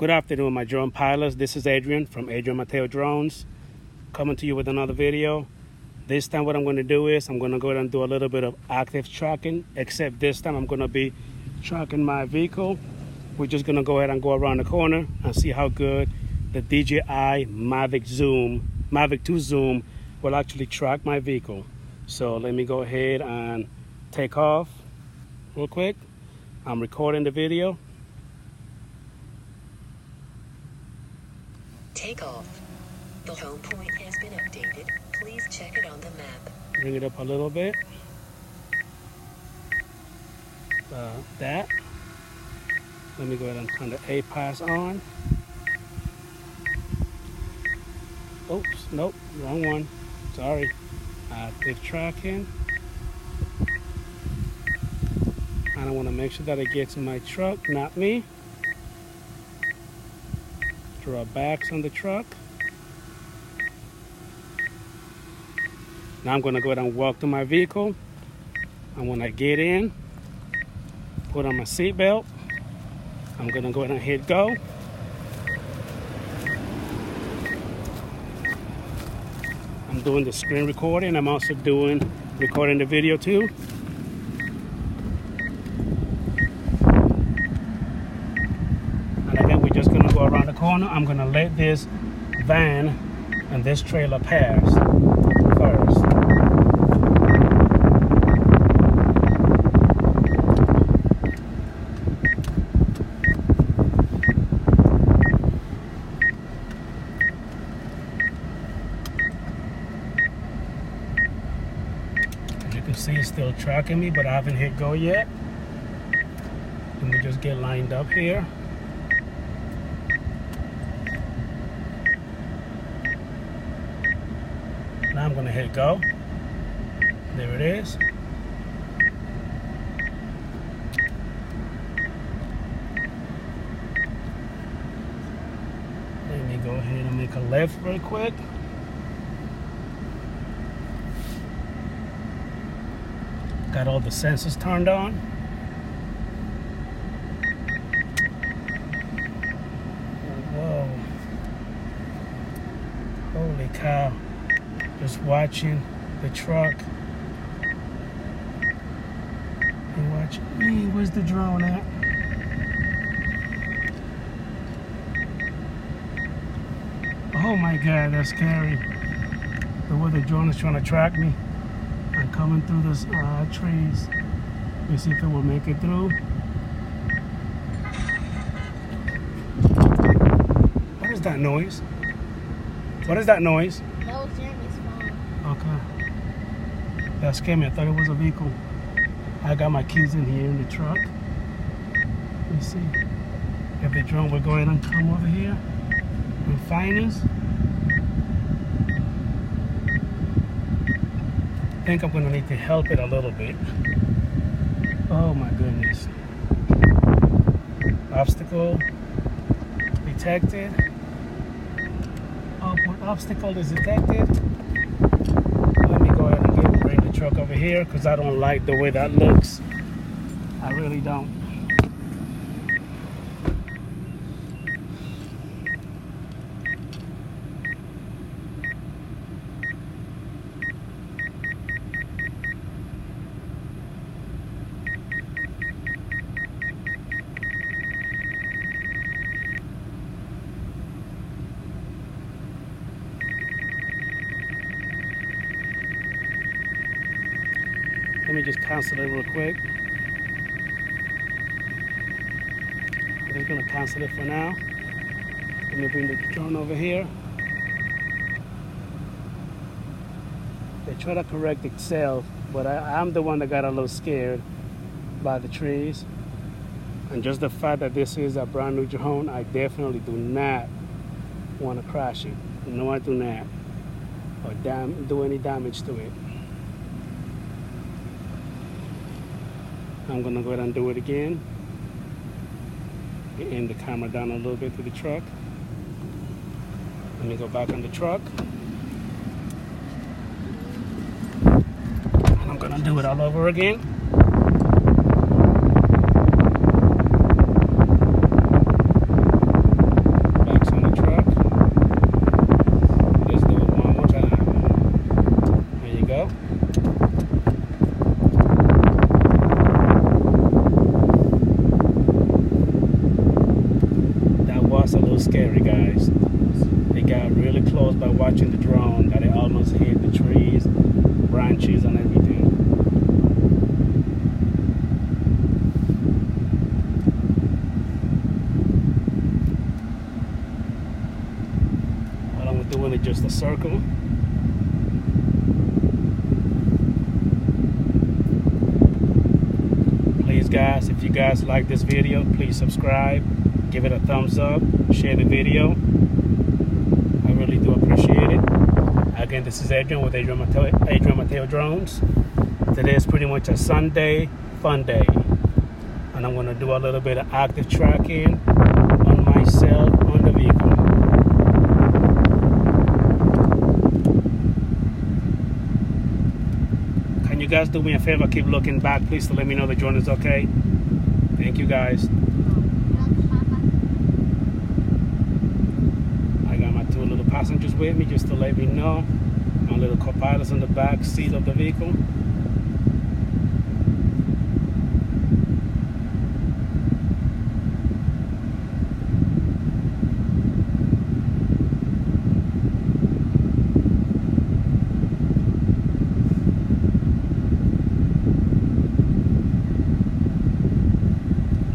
Good afternoon, my drone pilots. This is Adrian from Adrian Mateo Drones, coming to you with another video. This time what I'm going to do is I'm going to go ahead and do a little bit of active tracking, except this time I'm going to be tracking my vehicle. We're just going to go ahead and go around the corner and see how good the DJI Mavic 2 Zoom will actually track my vehicle. So let me go ahead and take off real quick. I'm recording the video. Take off. The home point has been updated. Please check it on the map. Bring it up a little bit. That. Let me go ahead and turn the APAS on. Oops, nope, wrong one. Sorry. Active tracking. And I want to make sure that it gets in my truck, not me. Draw backs on the truck. Now I'm going to go ahead and walk to my vehicle. And when I get in, put on my seatbelt. I'm going to go ahead and hit go. I'm doing the screen recording. I'm also recording the video too. And again, we're just going to go around the corner. I'm going to let this van and this trailer pass first. See, it's still tracking me, but I haven't hit go yet. Let me just get lined up here. Now I'm gonna hit go. There it is. Let me go ahead and make a left real quick. Got all the sensors turned on. Whoa. Holy cow. Just watching the truck. And watching. Hey, where's the drone at? Oh my God, that's scary. The way the drone is trying to track me. I'm coming through this trees. Let me see if it will make it through. What is that noise? What is that noise? That was Jeremy's phone. Okay. That scared me. I thought it was a vehicle. I got my keys in here in the truck. Let me see. If the drone will go ahead and come over here and find us. I think I'm going to need to help it a little bit. Oh my goodness. Obstacle detected. Oh, when obstacle is detected, let me go ahead and bring the truck over here because I don't like the way that looks. I really don't. Let me just cancel it real quick. I'm just gonna cancel it for now. Let me bring the drone over here. They try to correct itself, but I'm the one that got a little scared by the trees. And just the fact that this is a brand new drone, I definitely do not want to crash it. No, I do not. Or do any damage to it. I'm gonna go ahead and do it again. Aim the camera down a little bit to the truck. Let me go back on the truck. And I'm gonna do it all over again. That's a little scary, guys. It got really close by watching the drone that it almost hit the trees, branches, and everything. All I'm doing is just a circle. Please, guys, if you guys like this video, please subscribe, give it a thumbs up, share the video. I really do appreciate it. Again, this is Adrian with Adrian Mateo Drones. Today is pretty much a Sunday fun day, and I'm going to do a little bit of active tracking on myself on the vehicle. Can you guys do me a favor? Keep looking back, please, to let me know the drone is okay. Thank you, guys. Passengers with me just to let me know. My little co-pilot's in the back seat of the vehicle.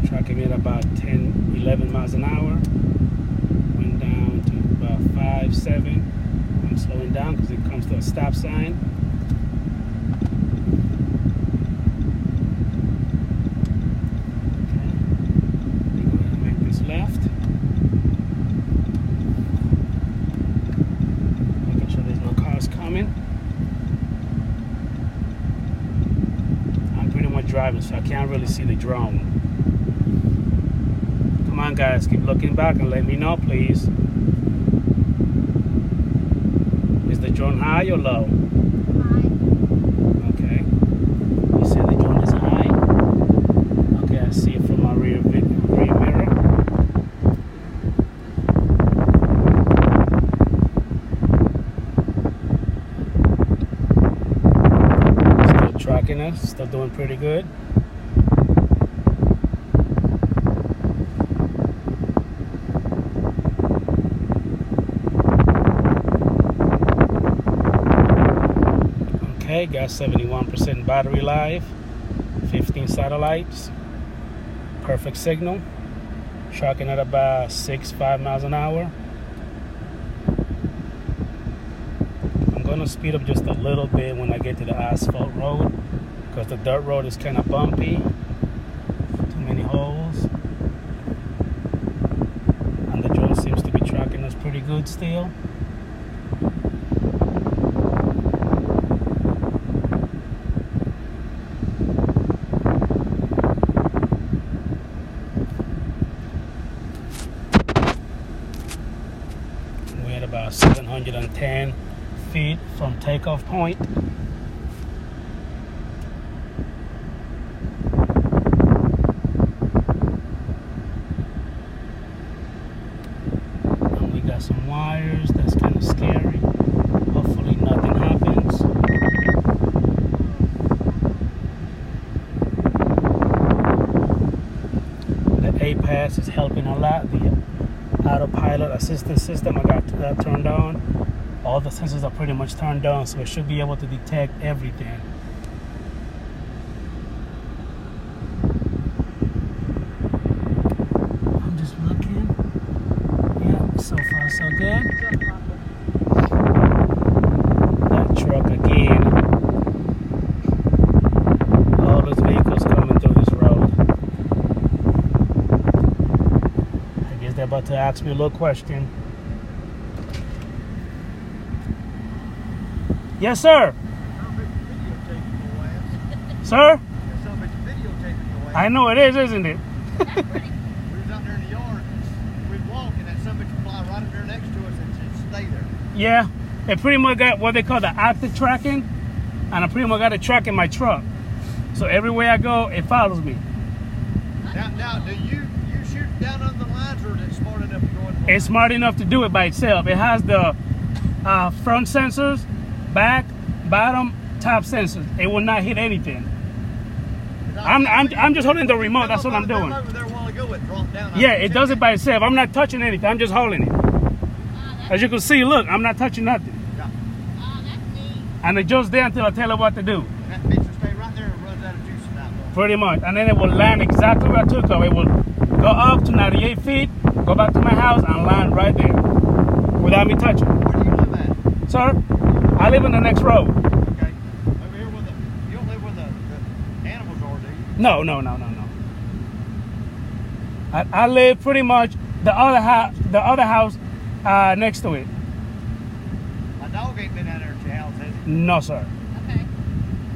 Tracking at about 10, 11 miles an hour. 5-7. I'm slowing down because it comes to a stop sign. Okay. Let me go ahead and make this left. Making sure there's no cars coming. I'm pretty much driving, so I can't really see the drone. Come on, guys, keep looking back and let me know, please. Is the drone high or low? High. Okay. You say the drone is high? Okay, I see it from my rear mirror. Still tracking us, still doing pretty good. Okay, got 71% battery life, 15 satellites, perfect signal, tracking at about 5 miles an hour. I'm going to speed up just a little bit when I get to the asphalt road because the dirt road is kind of bumpy, too many holes, and the drone seems to be tracking us pretty good still. About 710 feet from takeoff point. And we got some wires. That's kind of scary. Hopefully nothing happens. The APAS is helping a lot. The autopilot assistance system, I got that turned on. All the sensors are pretty much turned on, so it should be able to detect everything. I'm just looking. Yeah, so far so good. That truck again. All those vehicles coming through this road. They're about to ask me a little question. Yes, sir. Sir? I know it is, isn't it? We was out there in the yard, we'd walk, and that son of a bitch would fly right up there next to us and just stay there. Yeah, it pretty much got what they call the active tracking, and I pretty much got a track in my truck. So everywhere I go, it follows me. Now, do you shoot down on the lines, or is it smart enough to go in the It's smart enough to do it by itself. It has the front sensors, back, bottom, top sensors. It will not hit anything. I'm just holding the remote. That's what I'm doing. Over there a while ago, it dropped down. Yeah, it does it by itself. I'm not touching anything. I'm just holding it. As you can see, look, I'm not touching nothing. Yeah. Oh, that's neat. And it just there until I tell it what to do. And that bitch will stay right there and runs out of juice in that one. Pretty much. And then it will land exactly where I took off. It will go up to 98 feet, go back to my house, and land right there without me touching. Where do you live at? Sir, I live in the next road. Okay. Over here where you don't live where the animals are, do you? No. I live pretty much the other house next to it. My dog ain't been out there at your house, has he? No, sir. Okay.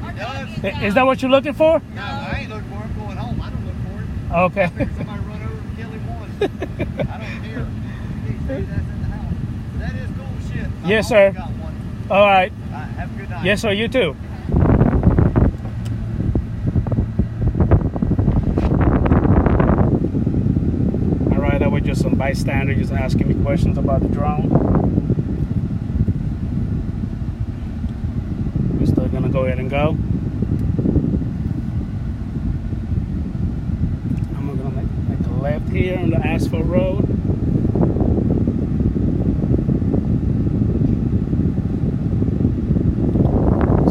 Our dog is Is that what you're looking for? No, I ain't looking for him. I'm going home. I don't look for him. Okay. I figured somebody run over and kill him once. I don't care. He stays that's in the house. But that is cool shit. My Yes, mom sir. got one. All right. Have a good night. Yes, sir. You too. All right. That was just some bystander just asking me questions about the drone. We're still gonna go ahead and go. I'm gonna make a left here on the asphalt road.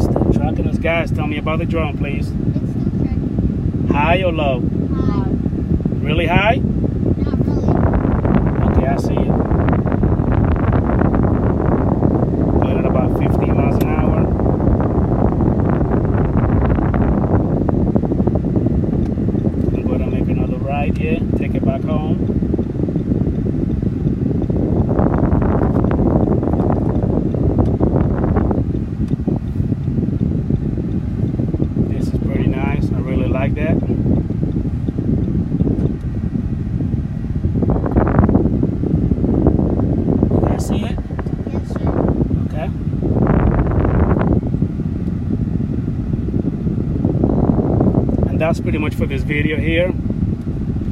Still trucking us, guys. Tell me about the drone, please. It's still tracking. High or low? High. Really high? Not really. Okay, I see it. Going at about 15 miles an hour. I'm going to make another right here. Take it back home. This is pretty nice. I really like that. Can I see it? Yes, sir. Okay. And that's pretty much for this video here.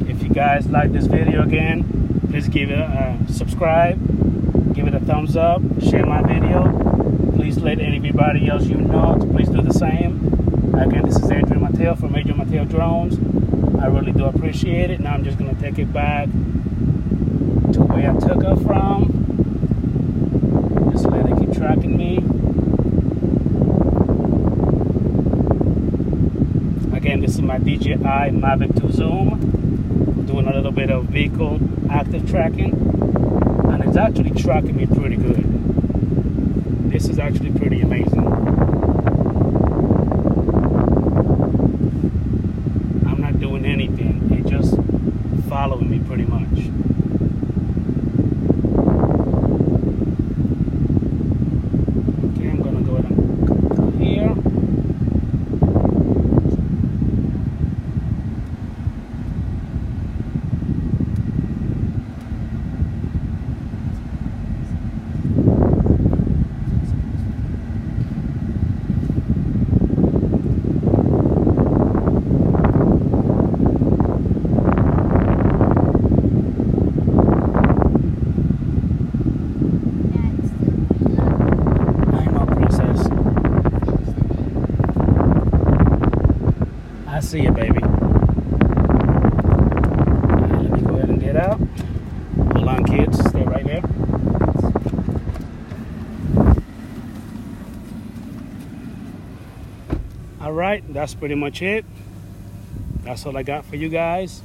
If you guys like this video again, please give it a subscribe, give it a thumbs up, share my video. Please let anybody else you know to please do the same. Again, this is Adrian Mateo from Adrian Mateo Drones. I really do appreciate it. Now I'm just gonna take it back to where I took her from. Just let it keep tracking me. Again, this is my DJI Mavic 2 Zoom. Doing a little bit of vehicle active tracking. And it's actually tracking me pretty good. This is actually pretty amazing. I'm not doing anything. It's just following me pretty much. Okay, I'm gonna go ahead and go here. That's still going up. I know, princess. I see you, baby. Alright, let me go ahead and get out. Hold on, kids. Stay right there. All right, that's pretty much it. That's all I got for you guys.